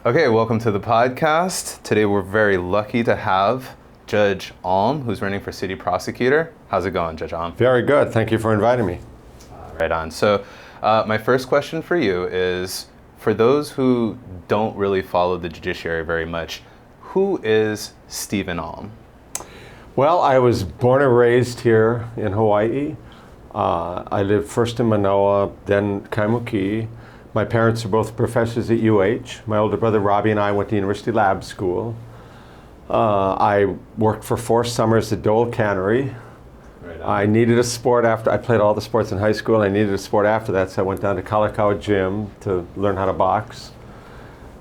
Okay, welcome to the podcast. Today we're very lucky to have Judge Alm, who's running for city prosecutor. How's it going, Judge Alm? Very good. Thank you for inviting me. Right on. So my first question for you is, for those who don't really follow the judiciary very much, who is Steve Alm? Well, I was born and raised here in Hawaii. I lived first in Manoa, then Kaimuki. My parents are both professors at UH. My older brother Robbie and I went to University Lab School. I worked for 4 summers at Dole Cannery. I needed a sport after. I played all the sports in high school. I needed a sport after that, so I went down to Kalakaua Gym to learn how to box.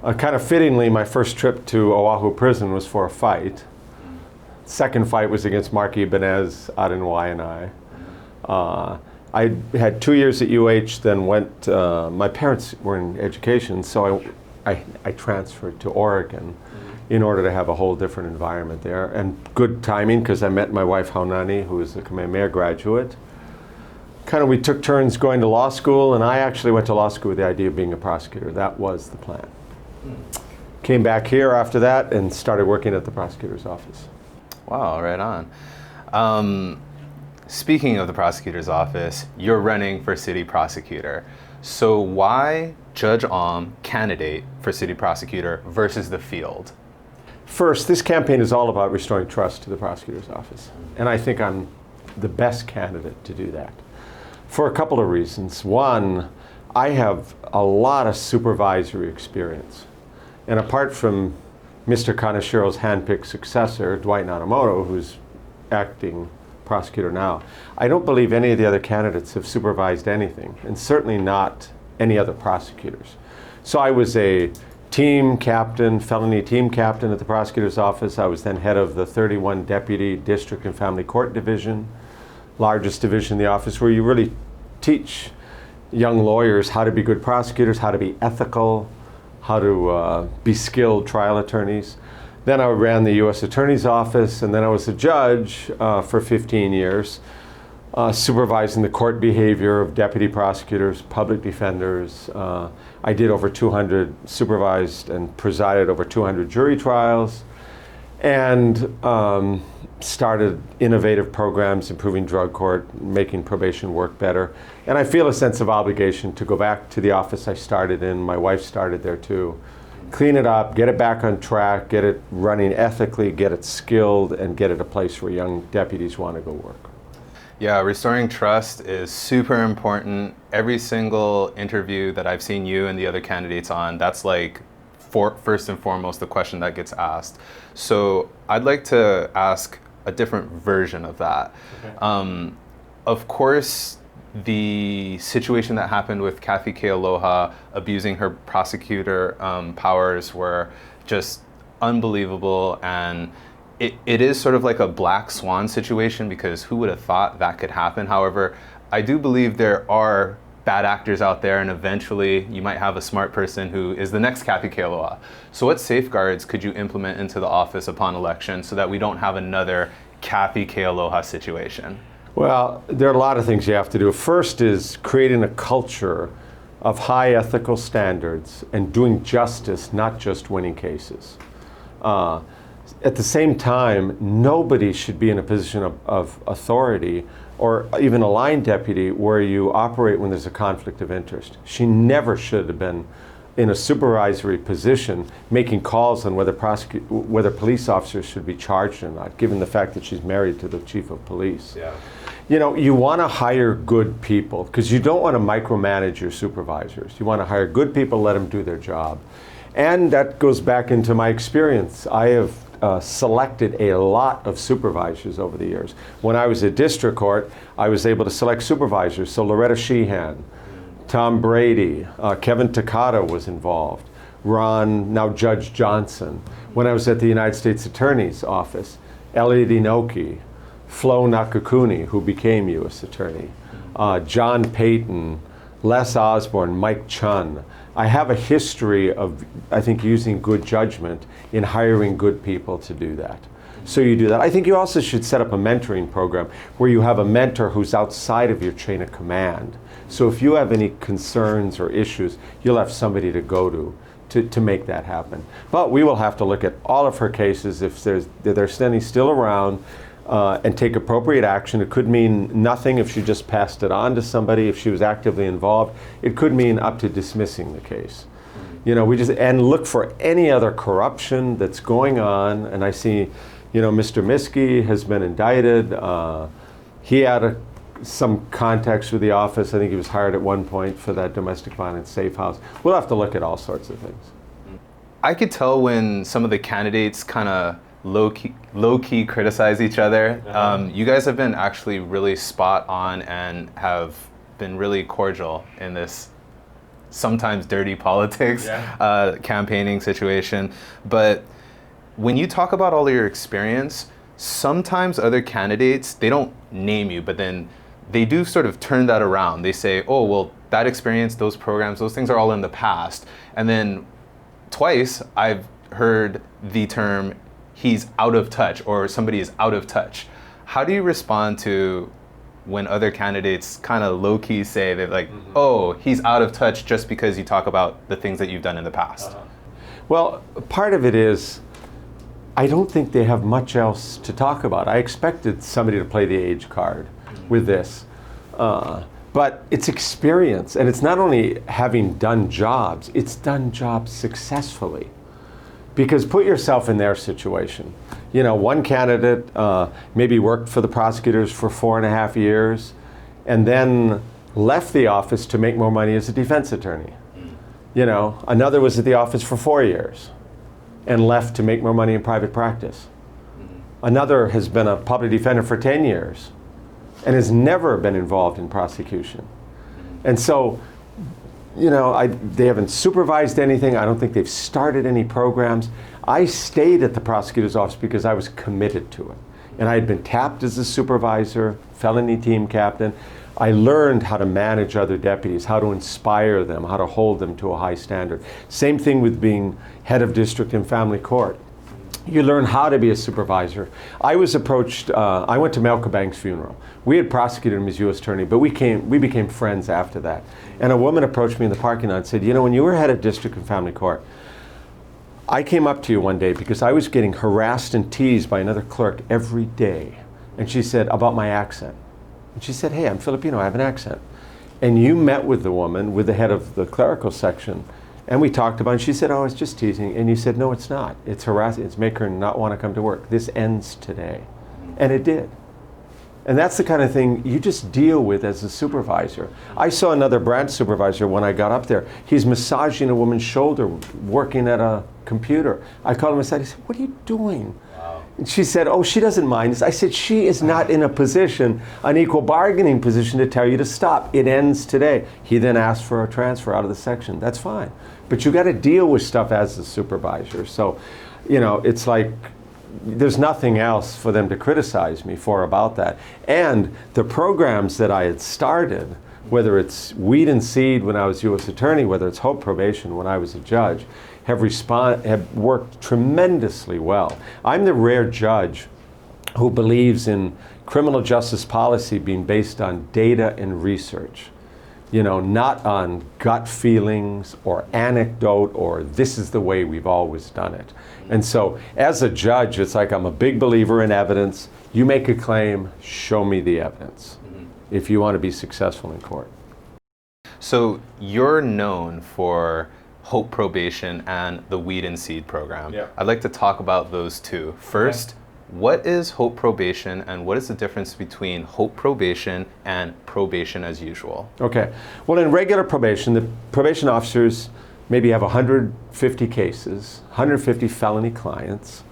Kind of fittingly, my first trip to Oahu prison was for a fight. Second fight was against Mark Ibanez out in Waianae. I had 2 years at UH, then went, my parents were in education, so I transferred to Oregon in order to have a whole different environment there. And good timing, because I met my wife Haunani, who is a Kamehameha graduate. We took turns going to law school, and I actually went to law school with the idea of being a prosecutor. That was the plan. Came back here after that and started working at the prosecutor's office. Wow, right on. Speaking of the prosecutor's office, you're running for city prosecutor. So why Judge Alm candidate for city prosecutor versus the field? First, this campaign is all about restoring trust to the prosecutor's office. And I think I'm the best candidate to do that for a couple of reasons. One, I have a lot of supervisory experience. And apart from Mr. Kanashiro's handpicked successor, Dwight Nanamoto, who's acting prosecutor now, I don't believe any of the other candidates have supervised anything, and certainly not any other prosecutors. So I was a team captain, felony team captain at the prosecutor's office. I was then head of the 31 deputy district and family court division, largest division in the office, where you really teach young lawyers how to be good prosecutors, how to be ethical, how to be skilled trial attorneys. Then I ran the U.S. Attorney's Office, and then I was a judge for 15 years, supervising the court behavior of deputy prosecutors, public defenders. I did over 200, supervised and presided over 200 jury trials, and started innovative programs, improving drug court, making probation work better. And I feel a sense of obligation to go back to the office I started in. My wife started there too. Clean it up, get it back on track, get it running ethically, get it skilled, and get it a place where young deputies want to go work. Yeah, restoring trust is super important. Every single interview that I've seen you and the other candidates on, that's like first and foremost the question that gets asked. So I'd like to ask a different version of that. Okay. Of course, the situation that happened with Kathy Kealoha abusing her prosecutor powers were just unbelievable, and it is sort of like a black swan situation, because who would have thought that could happen? However, I do believe there are bad actors out there, and eventually you might have a smart person who is the next Kathy Kealoha. So what safeguards could you implement into the office upon election so that we don't have another Kathy Kealoha situation? Well, there are a lot of things you have to do. First is creating a culture of high ethical standards and doing justice, not just winning cases. At the same time, nobody should be in a position of authority or even a line deputy where you operate when there's a conflict of interest. She never should have been in a supervisory position making calls on whether police officers should be charged or not, given the fact that she's married to the chief of police. Yeah. You know, you want to hire good people, because you don't want to micromanage your supervisors. You want to hire good people, let them do their job. And that goes back into my experience. I have selected a lot of supervisors over the years. When I was at district court, I was able to select supervisors. So Loretta Sheehan, Tom Brady, Kevin Takata was involved, Ron, now Judge Johnson. When I was at the United States Attorney's Office, Elliot Inoki, Flo Nakakuni, who became U.S. Attorney, John Payton, Les Osborne, Mike Chun. I have a history of, I think, using good judgment in hiring good people to do that. So you do that. I think you also should set up a mentoring program where you have a mentor who's outside of your chain of command. So if you have any concerns or issues, you'll have somebody to go to to make that happen. But we will have to look at all of her cases if there's any still around and take appropriate action. It could mean nothing if she just passed it on to somebody, if she was actively involved. It could mean up to dismissing the case. You know, and look for any other corruption that's going on. And I see, you know, Mr. Miski has been indicted. He had some contacts with the office. I think he was hired at one point for that domestic violence safe house. We'll have to look at all sorts of things. I could tell when some of the candidates kind of low-key criticize each other. You guys have been actually really spot on and have been really cordial in this sometimes dirty politics campaigning situation. But when you talk about all of your experience, sometimes other candidates, they don't name you, but then they do sort of turn that around. They say, oh, well, that experience, those programs, those things are all in the past. And then twice I've heard the term, he's out of touch, or somebody is out of touch. How do you respond to when other candidates kind of low-key say they're like, oh, he's out of touch just because you talk about the things that you've done in the past? Well, part of it is, I don't think they have much else to talk about. I expected somebody to play the age card with this. But it's experience, and it's not only having done jobs, it's done jobs successfully. Because put yourself in their situation. You know, one candidate maybe worked for the prosecutors for 4.5 years and then left the office to make more money as a defense attorney. You know, another was at the office for 4 years and left to make more money in private practice. Another has been a public defender for 10 years and has never been involved in prosecution. And so, you know, they haven't supervised anything. I don't think they've started any programs. I stayed at the prosecutor's office because I was committed to it. And I had been tapped as a supervisor, felony team captain. I learned how to manage other deputies, how to inspire them, how to hold them to a high standard. Same thing with being head of district and family court. You learn how to be a supervisor. I was approached, I went to Malcolm Banks' funeral. We had prosecuted him as U.S. attorney, but we became friends after that. And a woman approached me in the parking lot and said, you know, when you were head of district and family court, I came up to you one day because I was getting harassed and teased by another clerk every day. And she said, about my accent. And she said, hey, I'm Filipino, I have an accent. And you met with the woman, with the head of the clerical section, and we talked about it, and she said, oh, it's just teasing. And you said, no, it's not. It's harassing. It's making her not want to come to work. This ends today. And it did. And that's the kind of thing you just deal with as a supervisor. I saw another branch supervisor when I got up there. He's massaging a woman's shoulder, working at a computer. I called him aside. I said, what are you doing? Wow. And she said, oh, she doesn't mind. I said, she is not in a position, an equal bargaining position to tell you to stop. It ends today. He then asked for a transfer out of the section. That's fine. But you got to deal with stuff as a supervisor. So, you know, it's like there's nothing else for them to criticize me for about that. And the programs that I had started, whether it's Weed and Seed when I was U.S. attorney, whether it's Hope Probation when I was a judge, have worked tremendously well. I'm the rare judge who believes in criminal justice policy being based on data and research. You know, not on gut feelings or anecdote or this is the way we've always done it. And so as a judge, it's like I'm a big believer in evidence. You make a claim, show me the evidence if you want to be successful in court. So you're known for Hope Probation and the Weed and Seed program. Yeah. I'd like to talk about those two. First, what is Hope Probation and what is the difference between Hope Probation and probation as usual? Okay. Well, in regular probation, the probation officers maybe have 150 cases, 150 felony clients,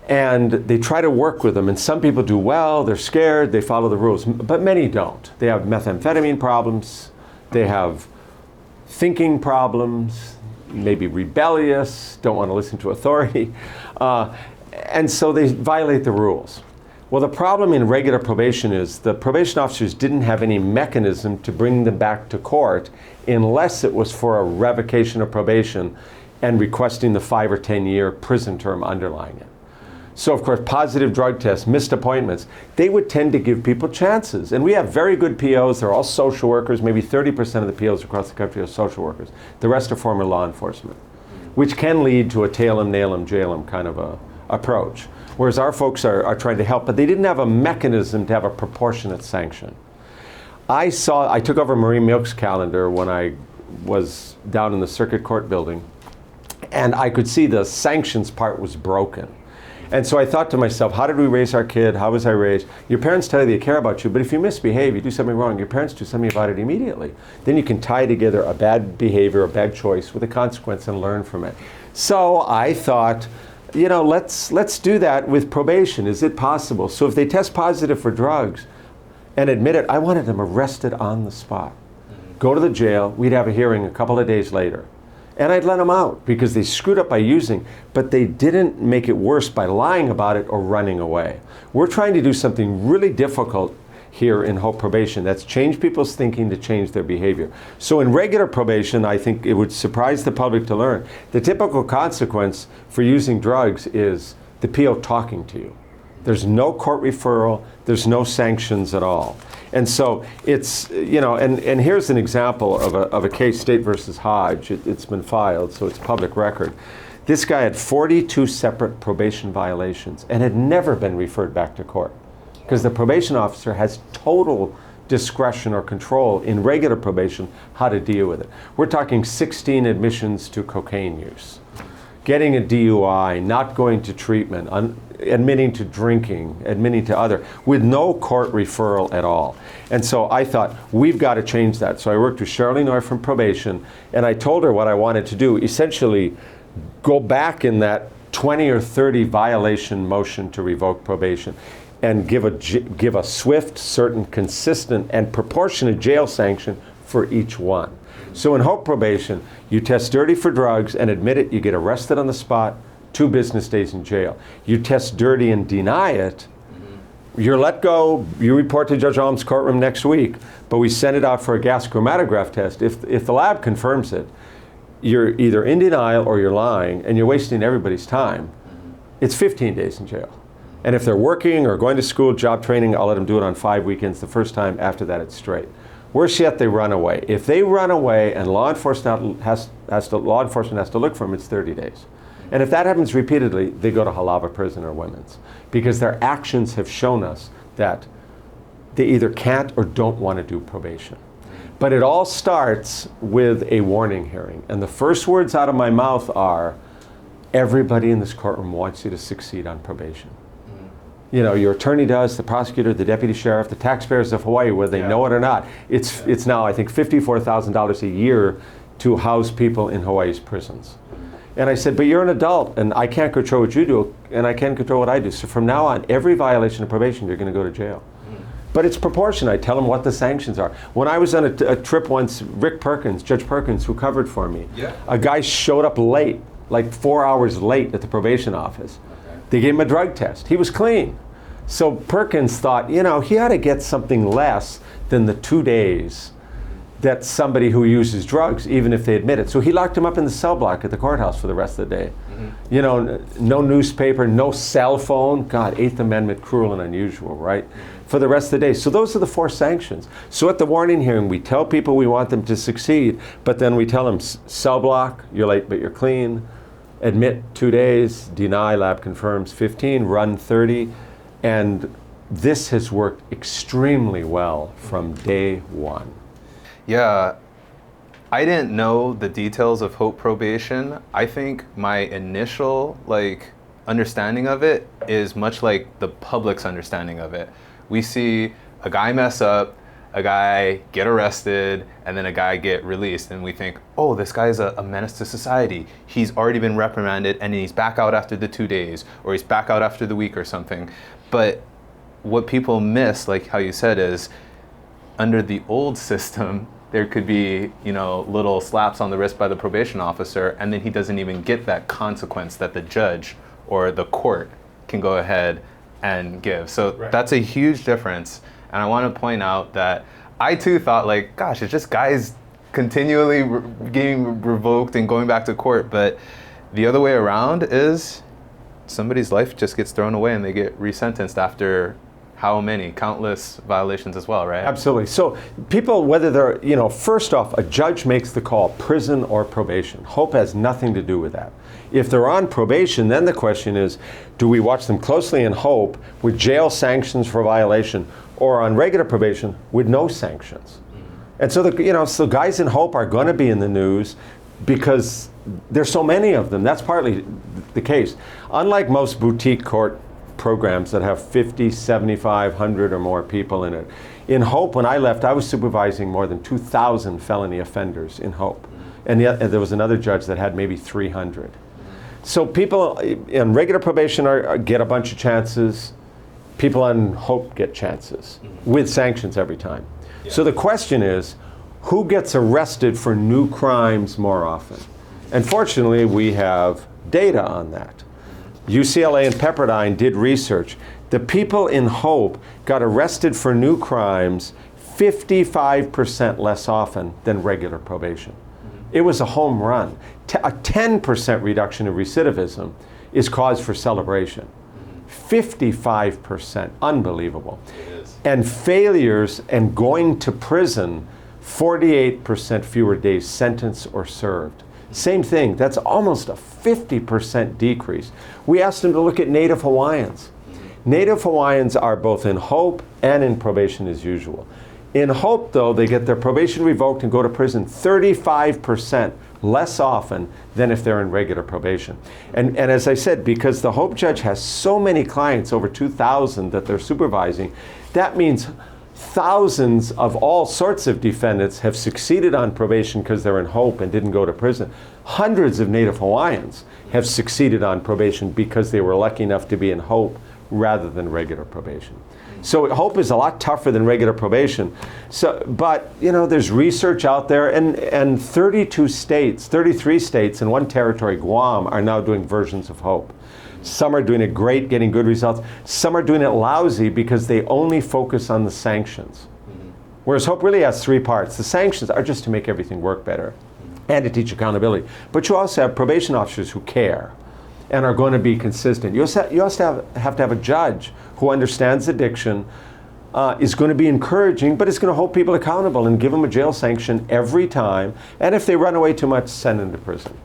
and they try to work with them. And some people do well, they're scared, they follow the rules, but many don't. They have methamphetamine problems, they have thinking problems, maybe rebellious, don't want to listen to authority. And so they violate the rules. Well, the problem in regular probation is the probation officers didn't have any mechanism to bring them back to court unless it was for a revocation of probation and requesting the 5 or 10 year prison term underlying it. So of course, positive drug tests, missed appointments, they would tend to give people chances. And we have very good POs, they're all social workers, maybe 30% of the POs across the country are social workers. The rest are former law enforcement. which can lead to a tail 'em, nail 'em, jail 'em kind of a approach. Whereas our folks are trying to help, but they didn't have a mechanism to have a proportionate sanction. I took over Marie Milk's calendar when I was down in the circuit court building, and I could see the sanctions part was broken. And so I thought to myself, how did we raise our kid? How was I raised? Your parents tell you they care about you, but if you misbehave, you do something wrong, your parents do something about it immediately. Then you can tie together a bad behavior, a bad choice with a consequence and learn from it. So I thought, let's do that with probation. Is it possible? So if they test positive for drugs and admit it, I wanted them arrested on the spot. Go to the jail, we'd have a hearing a couple of days later. And I'd let them out because they screwed up by using, but they didn't make it worse by lying about it or running away. We're trying to do something really difficult here in Hope Probation. That's change people's thinking to change their behavior. So in regular probation, I think it would surprise the public to learn, the typical consequence for using drugs is the PO talking to you. There's no court referral, there's no sanctions at all. And so it's, and here's an example of a case, State versus Hodge. It's been filed, so it's public record. This guy had 42 separate probation violations and had never been referred back to court because the probation officer has total discretion or control in regular probation how to deal with it. We're talking 16 admissions to cocaine use, getting a DUI, not going to treatment, admitting to drinking, admitting to other, with no court referral at all. And so I thought, we've got to change that. So I worked with Shirley Noy from probation, and I told her what I wanted to do, essentially go back in that 20 or 30 violation motion to revoke probation and give a swift, certain, consistent, and proportionate jail sanction for each one. So in Hope Probation, you test dirty for drugs and admit it, you get arrested on the spot, 2 business days in jail. You test dirty and deny it, you're let go, you report to Judge Alm's courtroom next week, but we send it out for a gas chromatograph test. If the lab confirms it, you're either in denial or you're lying, and you're wasting everybody's time. It's 15 days in jail. And if they're working or going to school, job training, I'll let them do it on 5 weekends the first time. After that, it's straight. Worse yet, they run away. If they run away and law enforcement has to look for them, it's 30 days. And if that happens repeatedly, they go to Halava prison or women's, because their actions have shown us that they either can't or don't want to do probation. But it all starts with a warning hearing. And the first words out of my mouth are, everybody in this courtroom wants you to succeed on probation. Your attorney does, the prosecutor, the deputy sheriff, the taxpayers of Hawaii, whether they know it or not. It's now, I think, $54,000 a year to house people in Hawaii's prisons. And I said, but you're an adult, and I can't control what you do, and I can't control what I do. So from now on, every violation of probation, you're going to go to jail. But it's proportionate. I tell them what the sanctions are. When I was on a trip once, Judge Perkins, who covered for me, a guy showed up late, like 4 hours late at the probation office. They gave him a drug test. He was clean. So Perkins thought, he ought to get something less than the 2 days that somebody who uses drugs, even if they admit it. So he locked him up in the cell block at the courthouse for the rest of the day. No newspaper, no cell phone. God, 8th Amendment, cruel and unusual, right? For the rest of the day. So those are the 4 sanctions. So at the warning hearing, we tell people we want them to succeed, but then we tell them cell block, you're late but you're clean. Admit 2 days, deny, lab confirms 15, run 30. And this has worked extremely well from day one. Yeah, I didn't know the details of Hope Probation. I think my initial understanding of it is much like the public's understanding of it. We see a guy mess up, a guy get arrested, and then a guy get released, and we think, oh, this guy's a menace to society. He's already been reprimanded, and he's back out after the 2 days, or he's back out after the week or something. But what people miss, like how you said, is under the old system, there could be, little slaps on the wrist by the probation officer, and then he doesn't even get that consequence that the judge or the court can go ahead and give. So That's a huge difference. And I want to point out that I too thought gosh, it's just guys continually getting revoked and going back to court. But the other way around is somebody's life just gets thrown away and they get resentenced after How many? Countless violations as well, right? Absolutely. So people, whether they're, first off, a judge makes the call, prison or probation. Hope has nothing to do with that. If they're on probation, then the question is, do we watch them closely in Hope with jail sanctions for violation, or on regular probation with no sanctions? And so so guys in Hope are going to be in the news because there's so many of them. That's partly the case. Unlike most boutique court programs that have 50, 75, 100 or more people in it. In Hope, when I left, I was supervising more than 2,000 felony offenders in Hope. And yet, there was another judge that had maybe 300. So people in regular probation get a bunch of chances. People on Hope get chances with sanctions every time. Yeah. So the question is, who gets arrested for new crimes more often? And fortunately, we have data on that. UCLA and Pepperdine did research. The people in Hope got arrested for new crimes 55% less often than regular probation. It was a home run. A 10% reduction in recidivism is cause for celebration. 55%, unbelievable. It is. And failures and going to prison, 48% fewer days sentenced or served. Same thing, that's almost a 50% decrease. We asked them to look at Native Hawaiians. Native Hawaiians are both in Hope and in probation as usual. In Hope, though, they get their probation revoked and go to prison 35% less often than if they're in regular probation. And as I said, because the Hope judge has so many clients, over 2,000 that they're supervising, that means thousands of all sorts of defendants have succeeded on probation because they're in Hope and didn't go to prison. Hundreds of Native Hawaiians have succeeded on probation because they were lucky enough to be in Hope rather than regular probation. So Hope is a lot tougher than regular probation. So, but there's research out there, and 32 states, 33 states, and one territory, Guam, are now doing versions of Hope. Some are doing it great, getting good results. Some are doing it lousy because they only focus on the sanctions. Whereas Hope really has three parts. The sanctions are just to make everything work better and to teach accountability. But you also have probation officers who care and are going to be consistent. You also have to have a judge who understands addiction, is going to be encouraging, but is going to hold people accountable and give them a jail sanction every time. And if they run away too much, send them to prison.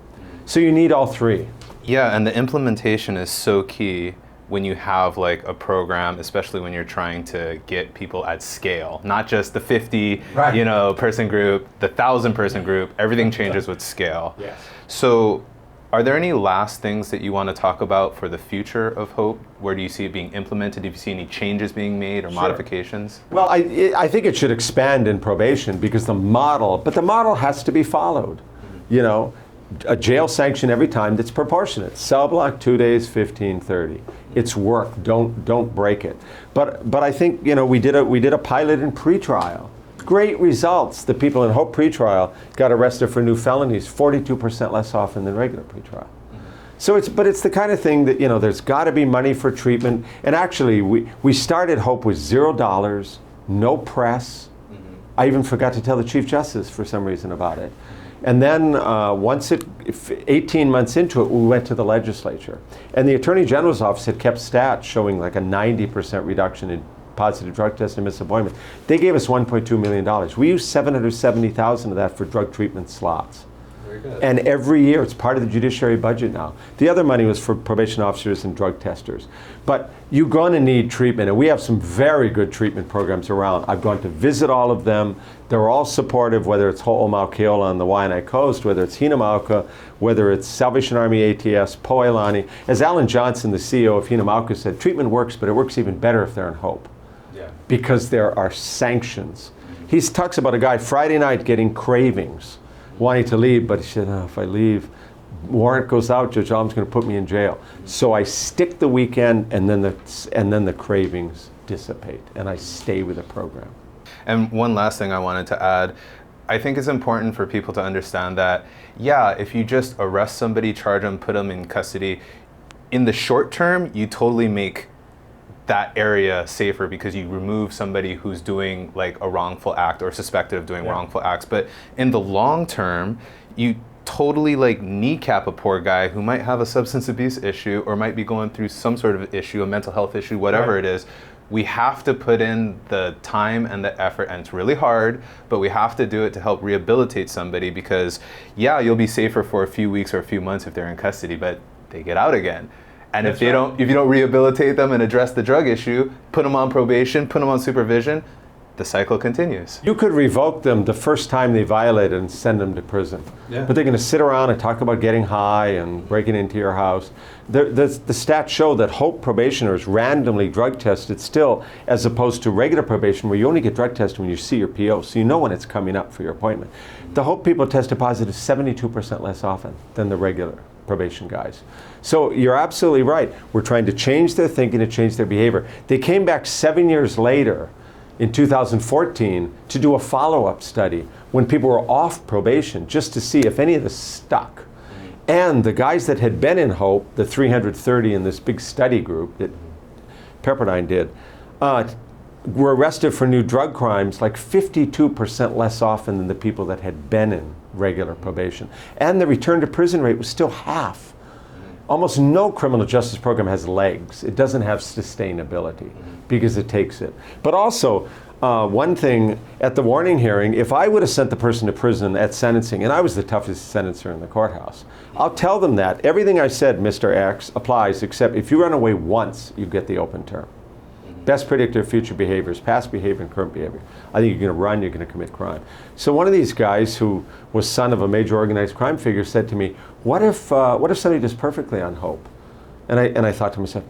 So you need all three. Yeah, and the implementation is so key when you have like a program, especially when you're trying to get people at scale, not just the 50 person group, the 1,000-person group. Everything changes with scale. Yes. So are there any last things that you want to talk about for the future of Hope? Where do you see it being implemented? Do you see any changes being made or modifications? Well, I think it should expand in probation because the model has to be followed. A jail sanction every time that's proportionate. Cell block 2 days, 15, 30. It's work. Don't break it. But I think we did a pilot in pretrial. Great results. The people in Hope pretrial got arrested for new felonies 42% less often than regular pretrial. So it's the kind of thing that there's got to be money for treatment. And actually, we started Hope with $0, no press. I even forgot to tell the Chief Justice for some reason about it. And then 18 months into it, we went to the legislature. And the Attorney General's office had kept stats showing like a 90% reduction in positive drug tests and misappointments. They gave us $1.2 million. We used $770,000 of that for drug treatment slots. Very good. And every year, it's part of the judiciary budget now. The other money was for probation officers and drug testers. But you're going to need treatment, and we have some very good treatment programs around. I've gone to visit all of them. They're all supportive, whether it's Ho'omaukeola on the Waianae Coast, whether it's Hinamauka, whether it's Salvation Army ATS, Poilani. As Alan Johnson, the CEO of Hinamauka, said, treatment works, but it works even better if they're in Hope. Yeah. Because there are sanctions. He talks about a guy Friday night getting cravings, wanting to leave, but he said, if I leave, warrant goes out, Judge Alm's going to put me in jail. So I stick the weekend, and then the cravings dissipate, and I stay with the program. And one last thing I wanted to add, I think it's important for people to understand that, if you just arrest somebody, charge them, put them in custody, in the short term, you totally make that area safer because you remove somebody who's doing like a wrongful act or suspected of doing wrongful acts. But in the long term, you totally like kneecap a poor guy who might have a substance abuse issue or might be going through some sort of issue, a mental health issue, whatever it is. we have to put in the time and the effort, and it's really hard, but we have to do it to help rehabilitate somebody, because yeah, you'll be safer for a few weeks or a few months if they're in custody, but they get out again. And if you don't rehabilitate them and address the drug issue, put them on probation, put them on supervision, the cycle continues. You could revoke them the first time they violate it and send them to prison. Yeah. But they're going to sit around and talk about getting high and breaking into your house. The stats show that HOPE probationers randomly drug tested still, as opposed to regular probation where you only get drug tested when you see your PO, so you know when it's coming up for your appointment. The HOPE people tested positive 72% less often than the regular probation guys. So you're absolutely right. We're trying to change their thinking and change their behavior. They came back 7 years later in 2014 to do a follow-up study when people were off probation, just to see if any of this stuck. And the guys that had been in HOPE, the 330 in this big study group that Pepperdine did, were arrested for new drug crimes like 52% less often than the people that had been in regular probation. And the return to prison rate was still half. Almost no criminal justice program has legs. It doesn't have sustainability because it takes it. But also, one thing, at the warning hearing, if I would have sent the person to prison at sentencing, and I was the toughest sentencer in the courthouse, I'll tell them that everything I said, Mr. X, applies, except if you run away once, you get the open term. Best predictor of future behavior is past behavior and current behavior. I think you're going to run, you're going to commit crime. So one of these guys who was son of a major organized crime figure said to me, what if somebody does perfectly on HOPE? And I thought to myself,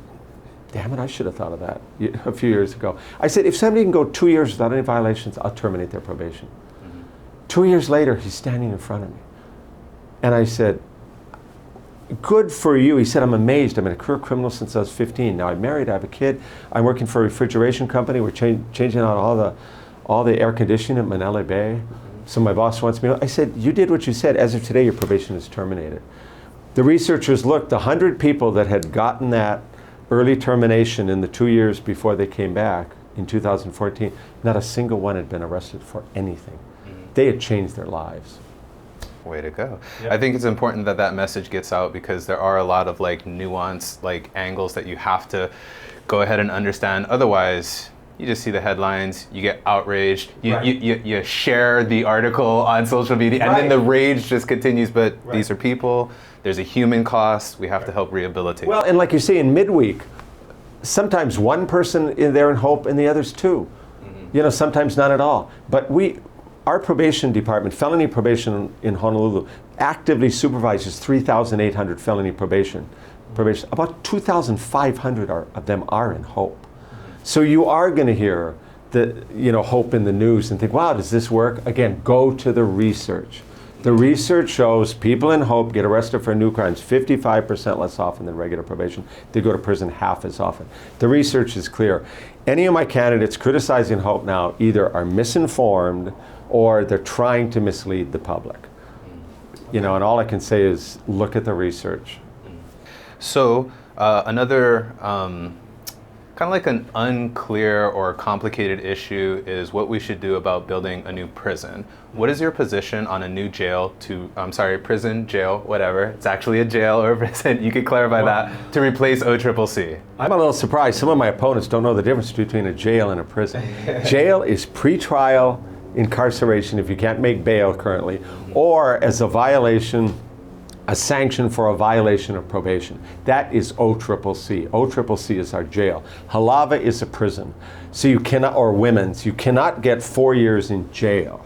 damn it, I should have thought of that a few years ago. I said, if somebody can go 2 years without any violations, I'll terminate their probation. 2 years later, he's standing in front of me. And I said, good for you. He said, I'm amazed. I'm a career criminal since I was 15. Now I'm married, I have a kid. I'm working for a refrigeration company. We're changing out all the air conditioning at Manila Bay. So my boss wants me. I said, you did what you said. As of today, your probation is terminated. The researchers looked, the 100 people that had gotten that early termination in the 2 years before they came back in 2014, not a single one had been arrested for anything. They had changed their lives. Way to go. Yeah. I think it's important that that message gets out, because there are a lot of like nuanced like angles that you have to go ahead and understand. Otherwise, you just see the headlines, you get outraged, you share the article on social media, and then the rage just continues. But these are people, there's a human cost, we have to help rehabilitate. Well, and like you say, in midweek, sometimes one person in there in HOPE and the others two. You know, sometimes not at all. But our probation department, felony probation in Honolulu, actively supervises 3,800 felony probation. About 2,500 of them are in HOPE. So you are going to hear HOPE in the news and think, wow, does this work? Again, go to the research. The research shows people in HOPE get arrested for new crimes 55% less often than regular probation. They go to prison half as often. The research is clear. Any of my candidates criticizing HOPE now either are misinformed or they're trying to mislead the public. You know, and all I can say is look at the research. So another kind of like an unclear or complicated issue is what we should do about building a new prison. What is your position on a new prison, jail, whatever. It's actually a jail or a prison. You could clarify that, to replace OCCC. I'm a little surprised. Some of my opponents don't know the difference between a jail and a prison. Jail is pretrial incarceration if you can't make bail currently, or as a sanction for a violation of probation. That is OCCC. OCCC is our jail. Halava is a prison. So you cannot, or women's, you cannot get 4 years in jail.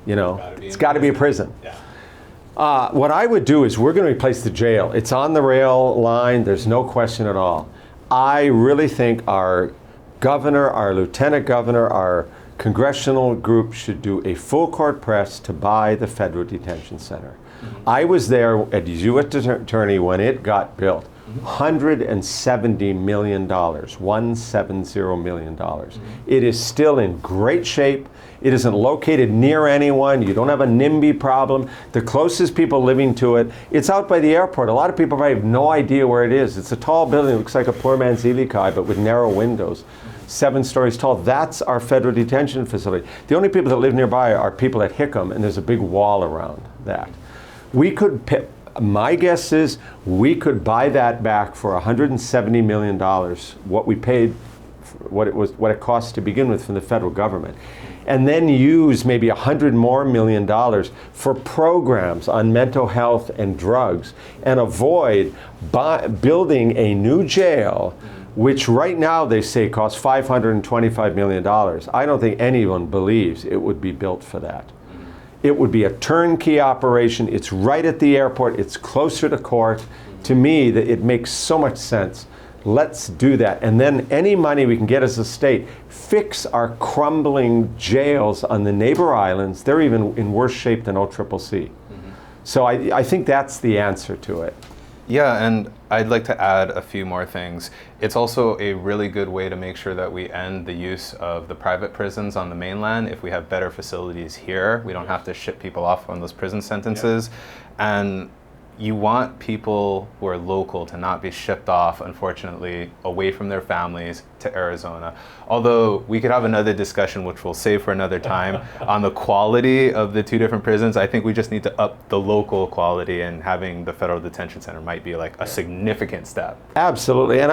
You know, it's got to be a prison. Yeah. What I would do is we're going to replace the jail. It's on the rail line. There's no question at all. I really think our governor, our lieutenant governor, our congressional group should do a full court press to buy the Federal Detention Center. I was there as U.S. Attorney when it got built. $170 million, $170 million. It is still in great shape. It isn't located near anyone. You don't have a NIMBY problem. The closest people living to it, it's out by the airport. A lot of people probably have no idea where it is. It's a tall building. It looks like a poor man's Ilikai, but with narrow windows. 7 stories tall. That's our federal detention facility. The only people that live nearby are people at Hickam, and there's a big wall around that. We could, my guess is, we could buy that back for $170 million, what we paid what it costs to begin with from the federal government, and then use maybe $100 million more for programs on mental health and drugs, and avoid building a new jail, which right now they say costs $525 million. I don't think anyone believes it would be built for that. It would be a turnkey operation. It's right at the airport. It's closer to court. To me, that it makes so much sense. Let's do that. And then any money we can get as a state, fix our crumbling jails on the neighbor islands. They're even in worse shape than OCCC. So I think that's the answer to it. Yeah, and I'd like to add a few more things. It's also a really good way to make sure that we end the use of the private prisons on the mainland. If we have better facilities here, we don't have to ship people off on those prison sentences. Yeah. And you want people who are local to not be shipped off, unfortunately, away from their families to Arizona. Although we could have another discussion, which we'll save for another time, on the quality of the two different prisons. I think we just need to up the local quality, and having the Federal Detention Center might be like a significant step. Absolutely, and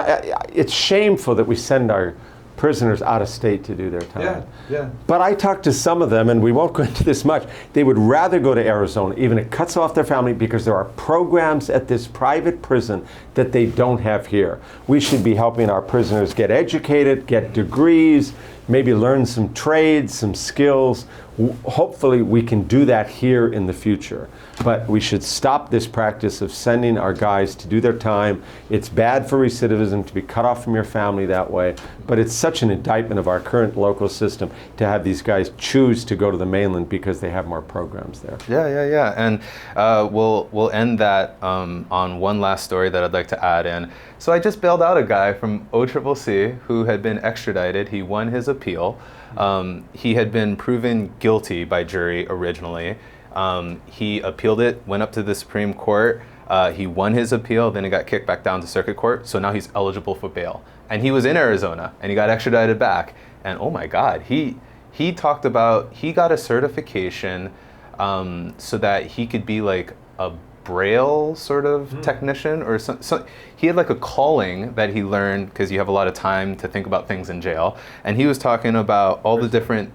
it's shameful that we send our prisoners out of state to do their time. Yeah. But I talked to some of them, and we won't go into this much, they would rather go to Arizona, even it cuts off their family, because there are programs at this private prison that they don't have here. We should be helping our prisoners get educated, get degrees, maybe learn some trades, some skills. Hopefully we can do that here in the future. But we should stop this practice of sending our guys to do their time. It's bad for recidivism to be cut off from your family that way, but it's such an indictment of our current local system to have these guys choose to go to the mainland because they have more programs there. Yeah. And we'll end that on one last story that I'd like to add in. So I just bailed out a guy from OCCC who had been extradited. He won his appeal. He had been proven guilty by jury originally. He appealed it, went up to the Supreme Court. He won his appeal, then he got kicked back down to circuit court. So now he's eligible for bail. And he was in Arizona, and he got extradited back. And oh my God, he talked about, he got a certification so that he could be like a Braille sort of technician, or so he had like a calling that he learned because you have a lot of time to think about things in jail. And he was talking about all the different,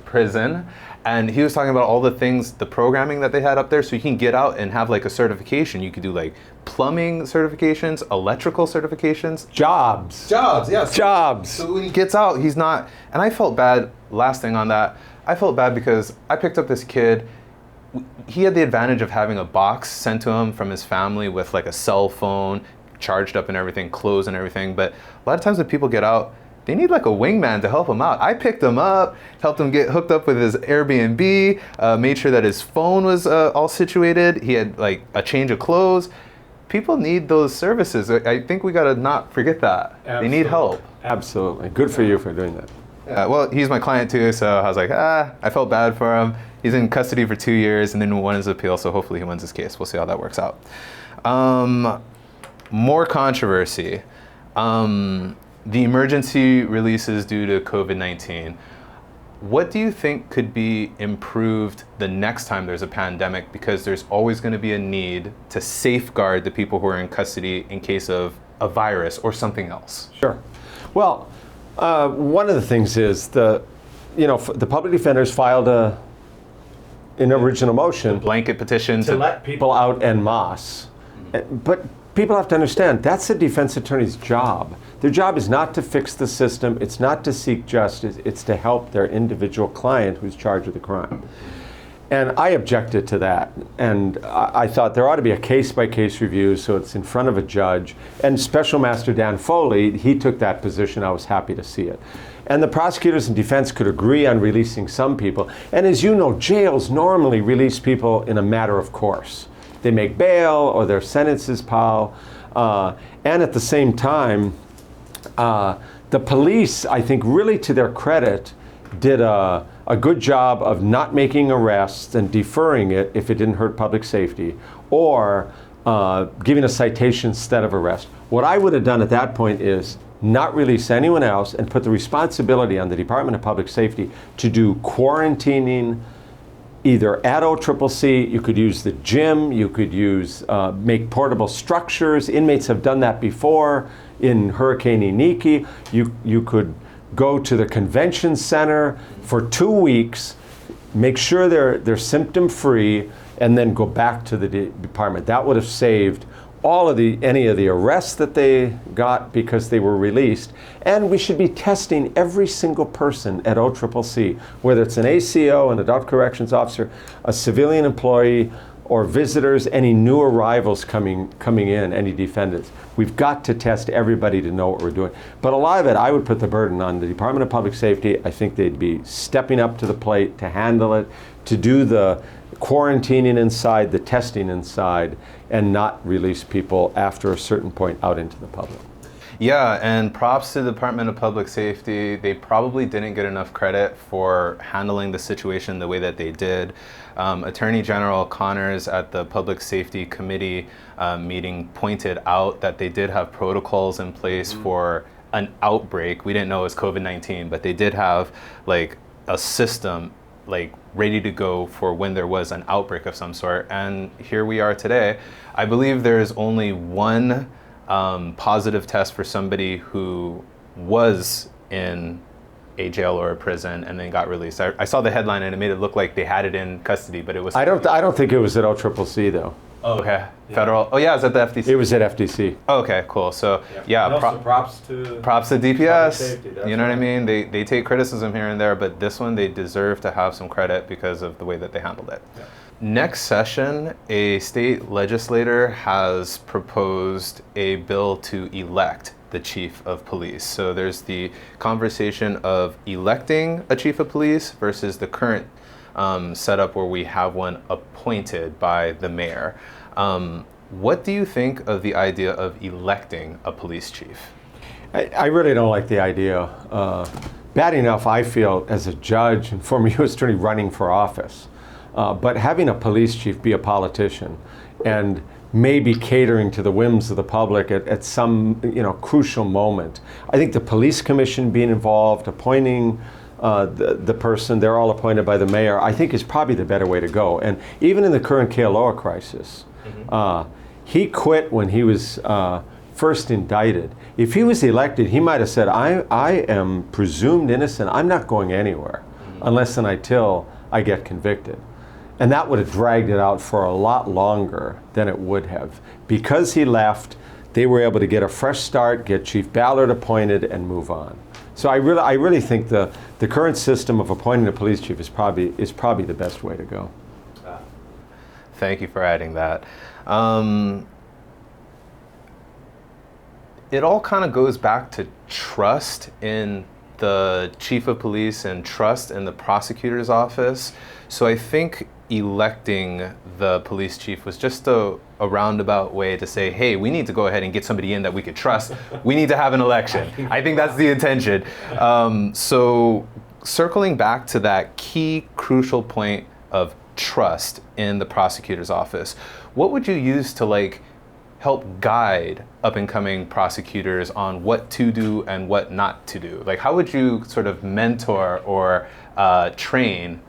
prison. And he was talking about all the things, the programming that they had up there, so you can get out and have like a certification. You could do like plumbing certifications, electrical certifications. Jobs, yes. Jobs. So when he gets out, he's not, and I felt bad, last thing on that, I felt bad because I picked up this kid. He had the advantage of having a box sent to him from his family with like a cell phone, charged up and everything, clothes and everything. But a lot of times when people get out, they need like a wingman to help him out. I picked him up, helped him get hooked up with his Airbnb, made sure that his phone was all situated. He had like a change of clothes. People need those services. I think we gotta not forget that. Absolutely. They need help. Absolutely. Good for you for doing that. Yeah, well, he's my client too, so I was like, I felt bad for him. He's in custody for 2 years and then won his appeal, so hopefully he wins his case. We'll see how that works out. More controversy. The emergency releases due to COVID-19. What do you think could be improved the next time there's a pandemic? Because there's always going to be a need to safeguard the people who are in custody in case of a virus or something else. Sure. Well, one of the things is the public defenders filed an original motion, blanket petition to let people out en masse. But people have to understand that's the defense attorney's job. Their job is not to fix the system. It's not to seek justice. It's to help their individual client who's charged with a crime. And I objected to that. And I thought there ought to be a case-by-case review, so it's in front of a judge. And Special Master Dan Foley, he took that position. I was happy to see it. And the prosecutors and defense could agree on releasing some people. And as you know, jails normally release people in a matter of course. They make bail or their sentences pile. And at the same time, the police, I think really to their credit, did a good job of not making arrests and deferring it if it didn't hurt public safety, or giving a citation instead of arrest. What I would have done at that point is not release anyone else and put the responsibility on the Department of Public Safety to do quarantining either at OCCC, you could use the gym, you could use, make portable structures. Inmates have done that before in Hurricane Iniki. You could go to the convention center for 2 weeks, make sure they're symptom-free, and then go back to the department. That would have saved any of the arrests that they got because they were released. And we should be testing every single person at OCCC, whether it's an ACO, an adult corrections officer, a civilian employee, or visitors, any new arrivals coming in, any defendants. We've got to test everybody to know what we're doing. But a lot of it, I would put the burden on the Department of Public Safety. I think they'd be stepping up to the plate to handle it, to do the quarantining inside, the testing inside, and not release people after a certain point out into the public. Yeah, and props to the Department of Public Safety. They probably didn't get enough credit for handling the situation the way that they did. Attorney General Connors at the Public Safety Committee meeting pointed out that they did have protocols in place for an outbreak. We didn't know it was COVID-19, but they did have like a system like ready to go for when there was an outbreak of some sort. And here we are today. I believe there is only one positive test for somebody who was in a jail or a prison and then got released. I saw the headline and it made it look like they had it in custody, but it was. I don't think it was at OCCC though. Oh, okay. Yeah. Federal. Oh yeah, it was at the FDC. It was at FDC. Oh, okay, cool. So yeah, and also props to DPS. Safety, you know what I mean? They take criticism here and there, but this one they deserve to have some credit because of the way that they handled it. Yeah. Next session, a state legislator has proposed a bill to elect the chief of police. So there's the conversation of electing a chief of police versus the current setup where we have one appointed by the mayor. What do you think of the idea of electing a police chief? I really don't like the idea. Bad enough, I feel, as a judge and former U.S. attorney running for office. But having a police chief be a politician and maybe catering to the whims of the public at some crucial moment. I think the police commission being involved, appointing the person, they're all appointed by the mayor, I think is probably the better way to go. And even in the current Kealoha crisis, he quit when he was first indicted. If he was elected, he might have said, I am presumed innocent, I'm not going anywhere unless and until I get convicted. And that would have dragged it out for a lot longer than it would have. Because he left, they were able to get a fresh start, get Chief Ballard appointed, and move on. So I really think the current system of appointing a police chief is probably the best way to go. Thank you for adding that. It all kind of goes back to trust in the chief of police and trust in the prosecutor's office. So I think electing the police chief was just a roundabout way to say, hey, we need to go ahead and get somebody in that we could trust. We need to have an election. I think that's the intention. So circling back to that key crucial point of trust in the prosecutor's office, what would you use to help guide up-and-coming prosecutors on what to do and what not to do? How would you sort of mentor or train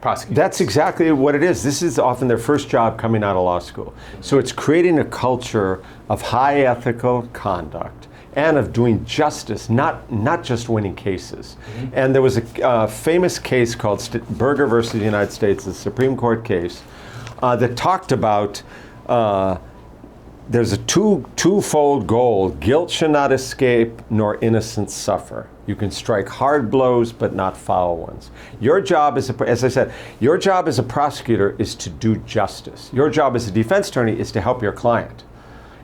prosecutors? That's exactly what it is. This is often their first job coming out of law school. So it's creating a culture of high ethical conduct and of doing justice, not just winning cases. And there was a famous case called Berger versus the United States, the Supreme Court case, that talked about there's a twofold goal. Guilt shall not escape, nor innocence suffer. You can strike hard blows, but not foul ones. Your job, as I said, your job as a prosecutor is to do justice. Your job as a defense attorney is to help your client.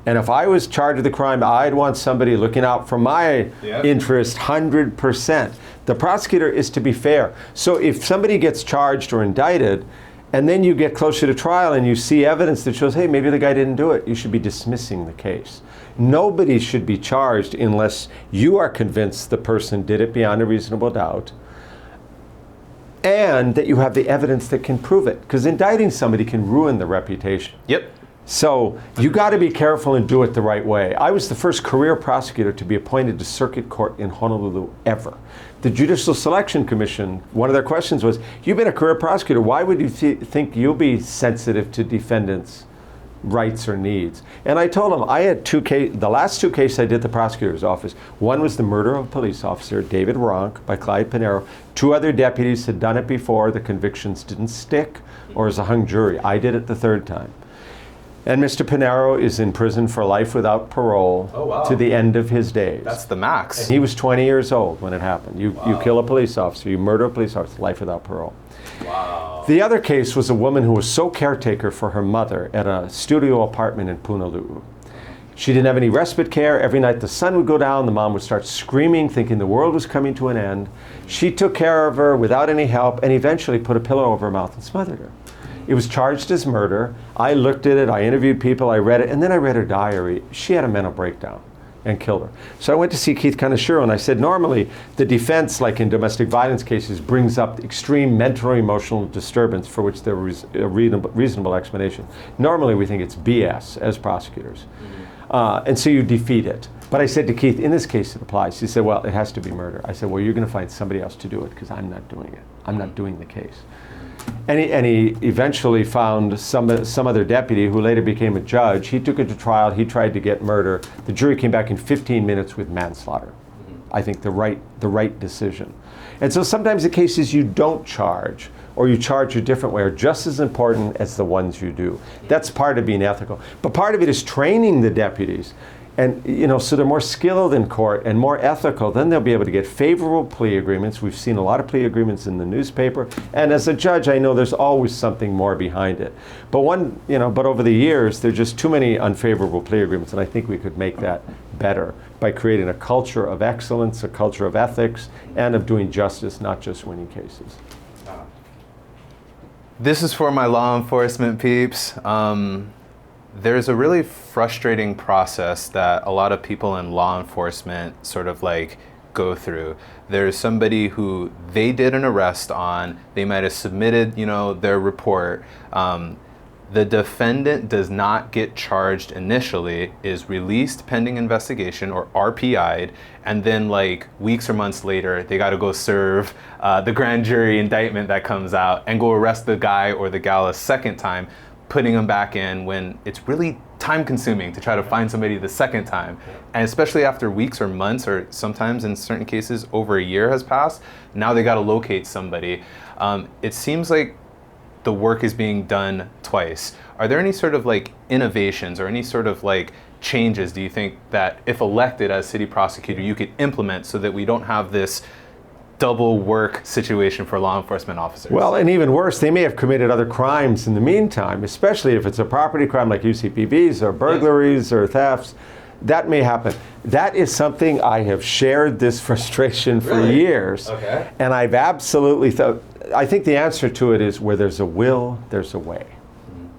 And if I was charged with a crime, I'd want somebody looking out for my interest 100%. The prosecutor is to be fair. So if somebody gets charged or indicted, and then you get closer to trial and you see evidence that shows, hey, maybe the guy didn't do it, you should be dismissing the case. Nobody should be charged unless you are convinced the person did it beyond a reasonable doubt and that you have the evidence that can prove it. Because indicting somebody can ruin the reputation. Yep. So you got to be careful and do it the right way. I was the first career prosecutor to be appointed to circuit court in Honolulu ever. The Judicial Selection Commission, one of their questions was, you've been a career prosecutor, why would you think you'll be sensitive to defendants' rights or needs? And I told them, I had the last 2 cases I did at the prosecutor's office. One was the murder of a police officer, David Ronk, by Clyde Pinero. 2 other deputies had done it before. The convictions didn't stick, or as a hung jury. I did it the 3rd time. And Mr. Pinero is in prison for life without parole to the end of his days. That's the max. And he was 20 years old when it happened. You kill a police officer, you murder a police officer, life without parole. Wow. The other case was a woman who was sole caretaker for her mother at a studio apartment in Honolulu. She didn't have any respite care. Every night the sun would go down, the mom would start screaming, thinking the world was coming to an end. She took care of her without any help and eventually put a pillow over her mouth and smothered her. It was charged as murder. I looked at it, I interviewed people, I read it, and then I read her diary. She had a mental breakdown and killed her. So I went to see Keith Kaneshiro and I said, normally the defense, like in domestic violence cases, brings up extreme mental or emotional disturbance for which there is a reasonable explanation. Normally we think it's BS as prosecutors. And so you defeat it. But I said to Keith, in this case it applies. He said, well, it has to be murder. I said, well, you're going to find somebody else to do it because I'm not doing it. I'm not doing the case. And he eventually found some other deputy who later became a judge. He took it to trial. He tried to get murder. The jury came back in 15 minutes with manslaughter. I think the right decision. And so sometimes the cases you don't charge or you charge a different way are just as important as the ones you do. That's part of being ethical. But part of it is training the deputies. And so they're more skilled in court and more ethical. Then they'll be able to get favorable plea agreements. We've seen a lot of plea agreements in the newspaper. And as a judge, I know there's always something more behind it. But over the years, there are just too many unfavorable plea agreements. And I think we could make that better by creating a culture of excellence, a culture of ethics, and of doing justice, not just winning cases. This is for my law enforcement peeps. There's a really frustrating process that a lot of people in law enforcement sort of like go through. There's somebody who they did an arrest on, they might have submitted, their report. The defendant does not get charged initially, is released pending investigation or RPI'd, and then like weeks or months later, they gotta go serve the grand jury indictment that comes out and go arrest the guy or the gal a second time, putting them back in when it's really time consuming to try to find somebody the second time. And especially after weeks or months, or sometimes in certain cases over a year has passed, now they gotta locate somebody. It seems like the work is being done twice. Are there any sort of like innovations or any sort of like changes, do you think, that if elected as city prosecutor you could implement so that we don't have this double work situation for law enforcement officers? Well, and even worse, they may have committed other crimes in the meantime, especially if it's a property crime like UCPBs or burglaries or thefts. That may happen. That is something I have shared this frustration for years. Okay. And I've absolutely thought, I think the answer to it is where there's a will, there's a way.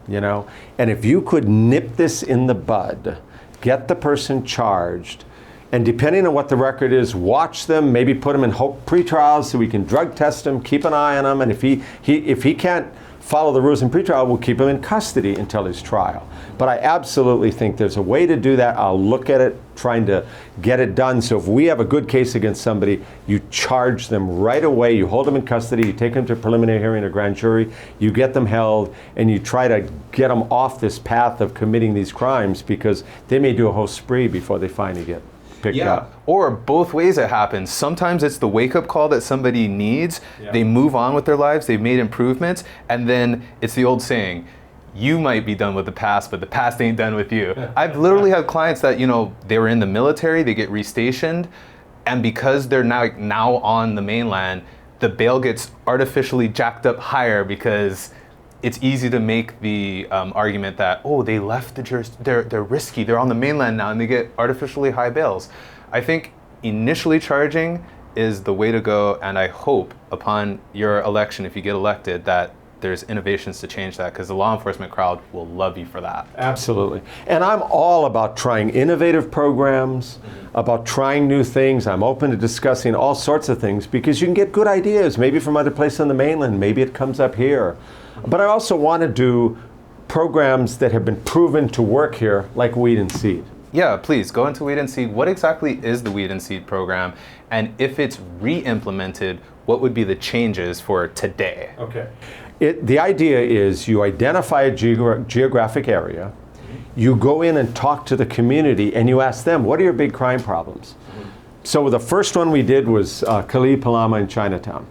And if you could nip this in the bud, get the person charged, and depending on what the record is, watch them, maybe put them in pretrials so we can drug test them, keep an eye on them, and if he can't follow the rules in pretrial, we'll keep him in custody until his trial. But I absolutely think there's a way to do that. I'll look at it, trying to get it done. So if we have a good case against somebody, you charge them right away, you hold them in custody, you take them to a preliminary hearing or grand jury, you get them held, and you try to get them off this path of committing these crimes, because they may do a whole spree before they finally get picked up. Or both ways it happens. Sometimes it's the wake-up call that somebody needs. They move on with their lives, they've made improvements, and then it's the old saying, you might be done with the past, but the past ain't done with you. I've literally had clients that, they were in the military, they get restationed, and because they're now on the mainland, the bail gets artificially jacked up higher because it's easy to make the argument that, they left they're risky, they're on the mainland now, and they get artificially high bails. I think initially charging is the way to go, and I hope upon your election, if you get elected, that there's innovations to change that, because the law enforcement crowd will love you for that. Absolutely. And I'm all about trying innovative programs, about trying new things. I'm open to discussing all sorts of things, because you can get good ideas, maybe from other places on the mainland, maybe it comes up here. But I also want to do programs that have been proven to work here, like Weed and Seed. Yeah, please go into Weed and Seed. What exactly is the Weed and Seed program? And if it's re-implemented, what would be the changes for today? Okay. The idea is you identify a geographic area, you go in and talk to the community, and you ask them, what are your big crime problems? So the first one we did was Kalihi Palama in Chinatown.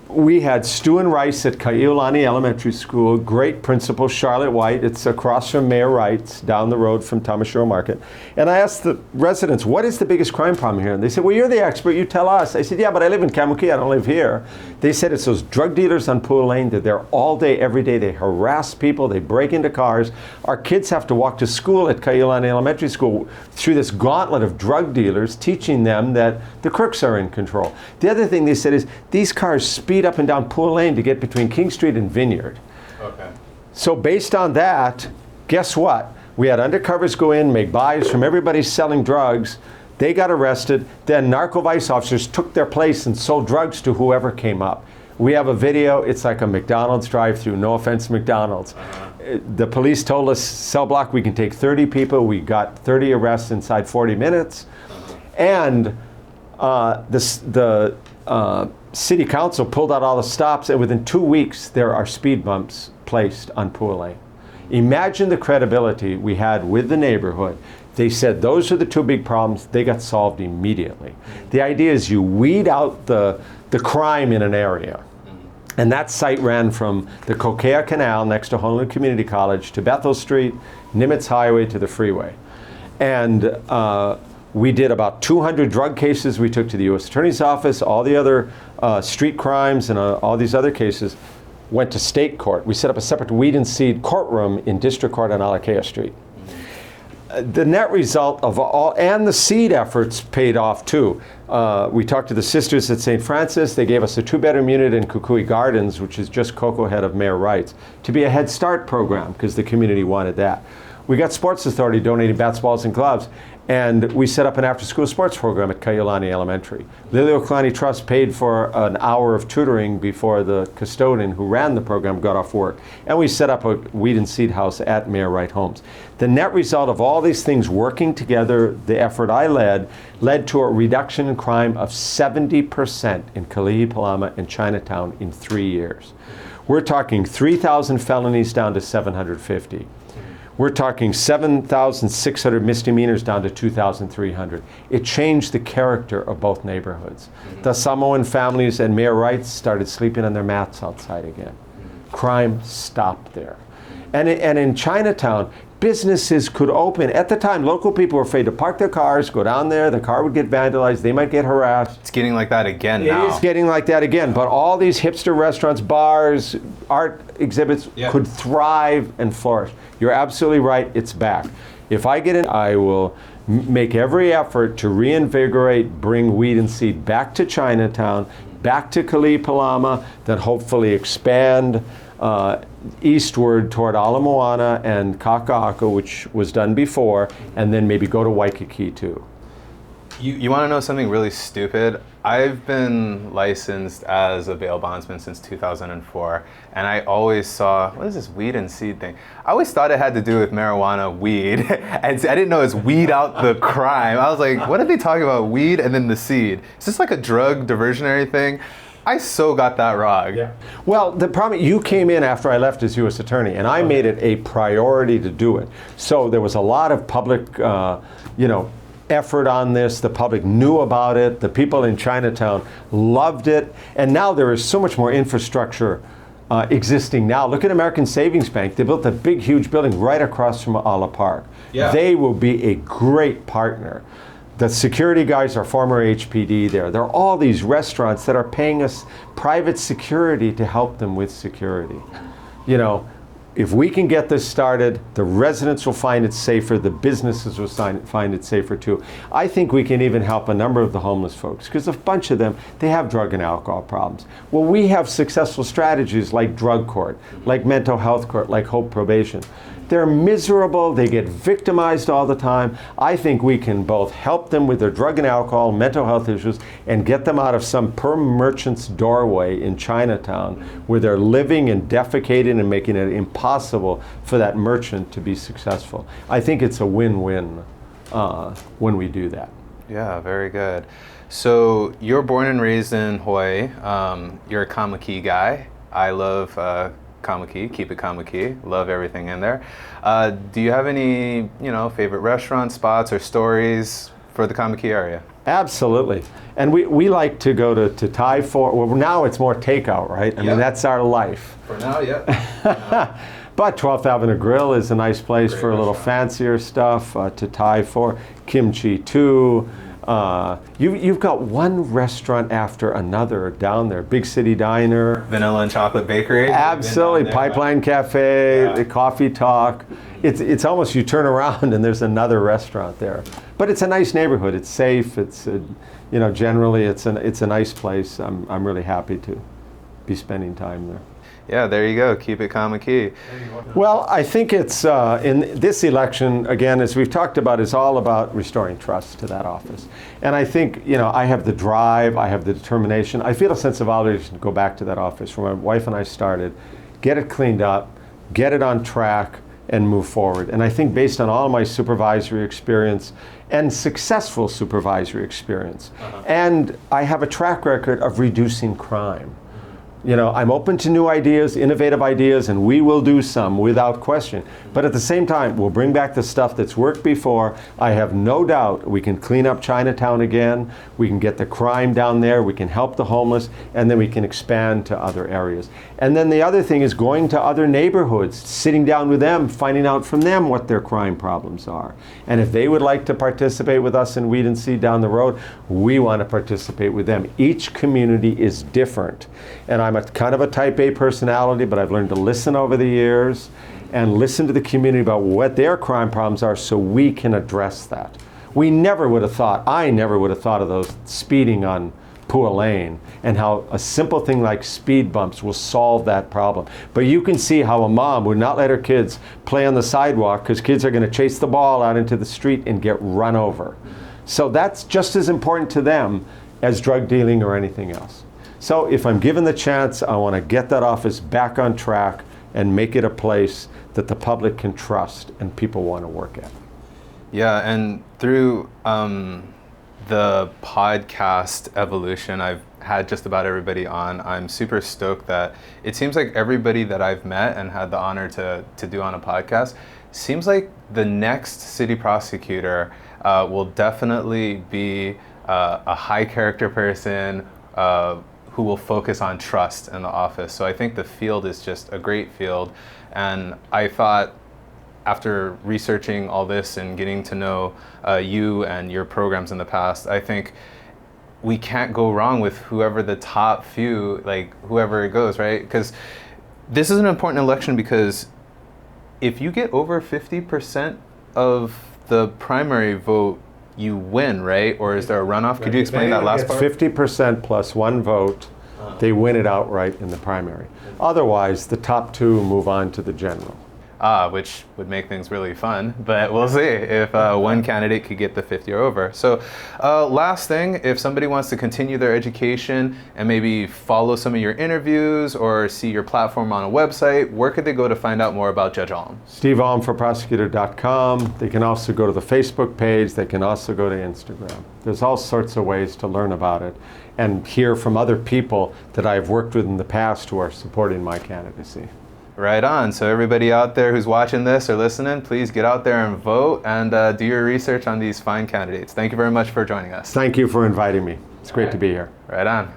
We had stew and rice at Kaiulani Elementary School, great principal, Charlotte White. It's across from Mayor Wright's, down the road from Tamashiro Market. And I asked the residents, what is the biggest crime problem here? And they said, well, you're the expert, you tell us. I said, yeah, but I live in Kaimuki, I don't live here. They said it's those drug dealers on Pool Lane. They're there all day, every day. They harass people, they break into cars. Our kids have to walk to school at Kaiulani Elementary School through this gauntlet of drug dealers, teaching them that the crooks are in control. The other thing they said is, these cars speed up and down Pool Lane to get between King Street and Vineyard. Okay. So based on that, guess what? We had undercovers go in, make buys from everybody selling drugs. They got arrested. Then narco vice officers took their place and sold drugs to whoever came up. We have a video. It's like a McDonald's drive-through. No offense, McDonald's. The police told us, cell block, we can take 30 people. We got 30 arrests inside 40 minutes. And the City Council pulled out all the stops, and within 2 weeks, there are speed bumps placed on Pool Lane. Imagine the credibility we had with the neighborhood. They said those are the two big problems. They got solved immediately. The idea is you weed out the crime in an area. And that site ran from the Kokea Canal next to Honolulu Community College to Bethel Street, Nimitz Highway to the freeway. And we did about 200 drug cases we took to the U.S. Attorney's Office. All the other street crimes and all these other cases went to state court. We set up a separate Weed and Seed courtroom in District Court on Alakea Street. The net result of all, and the seed efforts paid off too. We talked to the sisters at St. Francis. They gave us a 2-bedroom unit in Kukui Gardens, which is just Cocoa Head of Mayor Wright's, to be a Head Start program because the community wanted that. We got Sports Authority donating bats, balls, and gloves. And we set up an after-school sports program at Kaiulani Elementary. Liliuokalani Trust paid for an hour of tutoring before the custodian who ran the program got off work. And we set up a Weed and Seed house at Mayor Wright Homes. The net result of all these things working together, the effort I led to a reduction in crime of 70% in Kalihi Palama and Chinatown in 3 years. We're talking 3,000 felonies down to 750. We're talking 7,600 misdemeanors down to 2,300. It changed the character of both neighborhoods. The Samoan families and Mayor Wright started sleeping on their mats outside again. Crime stopped there. And in Chinatown, businesses could open. At the time, local people were afraid to park their cars, go down there, the car would get vandalized, they might get harassed. It's getting like that again now. It is getting like that again, but all these hipster restaurants, bars, art exhibits could thrive and flourish. You're absolutely right, it's back. If I get in, I will make every effort to reinvigorate, bring Weed and Seed back to Chinatown, back to Kalihi Palama, then hopefully expand eastward toward Ala Moana and Kaka'ako, which was done before, and then maybe go to Waikiki too. You want to know something really stupid? I've been licensed as a bail bondsman since 2004, and I always saw, what is this Weed and Seed thing? I always thought it had to do with marijuana, weed, and I didn't know it's weed out the crime. I was like, what are they talking about, weed and then the seed? Is this like a drug diversionary thing? I so got that wrong. Yeah. Well, the problem, you came in after I left as U.S. Attorney, and I made it a priority to do it. So there was a lot of public, effort on this. The public knew about it. The people in Chinatown loved it. And now there is so much more infrastructure existing now. Look at American Savings Bank. They built a big, huge building right across from Ala Park. Yeah. They will be a great partner. The security guys are former HPD there. There are all these restaurants that are paying us private security to help them with security. You know, if we can get this started, the residents will find it safer, the businesses will find it safer too. I think we can even help a number of the homeless folks, because a bunch of them, they have drug and alcohol problems. Well, we have successful strategies like drug court, like mental health court, like Hope Probation. They're miserable, they get victimized all the time. I think we can both help them with their drug and alcohol, mental health issues, and get them out of some per merchant's doorway in Chinatown where they're living and defecating and making it impossible for that merchant to be successful. I think it's a win-win when we do that. Yeah, very good. So you're born and raised in Hawaii. You're a kamiki guy. I love kamiki, keep it kamiki, love everything in there. Do you have any, favorite restaurant spots or stories for the kamiki area? Absolutely. And we like to go to Thai for, well, now it's more takeout, right? I mean, that's our life. For now, yeah. But 12th Avenue Grill is a nice place Great for a little restaurant. fancier stuff to Thai for. Kimchi too. You've got one restaurant after another down there. Big City Diner. Vanilla and Chocolate Bakery. Absolutely. Pipeline Cafe, the Coffee Talk. It's almost you turn around and there's another restaurant there. But it's a nice neighborhood. It's safe. It's generally it's a nice place. I'm really happy to be spending time there. Yeah, there you go. Keep it kamiki. Well, I think it's in this election, again, as we've talked about, is all about restoring trust to that office. And I think, I have the drive, I have the determination. I feel a sense of obligation to go back to that office where my wife and I started, get it cleaned up, get it on track, and move forward. And I think based on all my supervisory experience and successful supervisory experience, and I have a track record of reducing crime. I'm open to new ideas, innovative ideas, and we will do some without question. But at the same time, we'll bring back the stuff that's worked before. I have no doubt we can clean up Chinatown again, we can get the crime down there, we can help the homeless, and then we can expand to other areas. And then the other thing is going to other neighborhoods, sitting down with them, finding out from them what their crime problems are. And if they would like to participate with us in Weed and Seed down the road, we want to participate with them. Each community is different. And I'm a kind of a type A personality, but I've learned to listen over the years and listen to the community about what their crime problems are so we can address that. I never would have thought of those speeding on Pua Lane and how a simple thing like speed bumps will solve that problem. But you can see how a mom would not let her kids play on the sidewalk because kids are going to chase the ball out into the street and get run over. So that's just as important to them as drug dealing or anything else. So if I'm given the chance, I want to get that office back on track and make it a place that the public can trust and people want to work at. Yeah, and through the podcast evolution, I've had just about everybody on. I'm super stoked that it seems like everybody that I've met and had the honor to do on a podcast seems like the next city prosecutor will definitely be a high character person who will focus on trust in the office. So I think the field is just a great field. And I thought after researching all this and getting to know you and your programs in the past, I think we can't go wrong with whoever the top few, like whoever it goes, right? Because this is an important election because if you get over 50% of the primary vote, you win, right? Or is there a runoff? Could you explain that last part? 50% plus one vote, they win it outright in the primary. Otherwise, the top two move on to the general. Which would make things really fun, but we'll see if one candidate could get the 50 or over. So last thing, if somebody wants to continue their education and maybe follow some of your interviews or see your platform on a website, where could they go to find out more about Judge Alm? Steve Alm for prosecutor.com. They can also go to the Facebook page. They can also go to Instagram. There's all sorts of ways to learn about it and hear from other people that I've worked with in the past who are supporting my candidacy. Right on. So everybody out there who's watching this or listening, please get out there and vote and do your research on these fine candidates. Thank you very much for joining us. Thank you for inviting me. It's great to be here. Right on.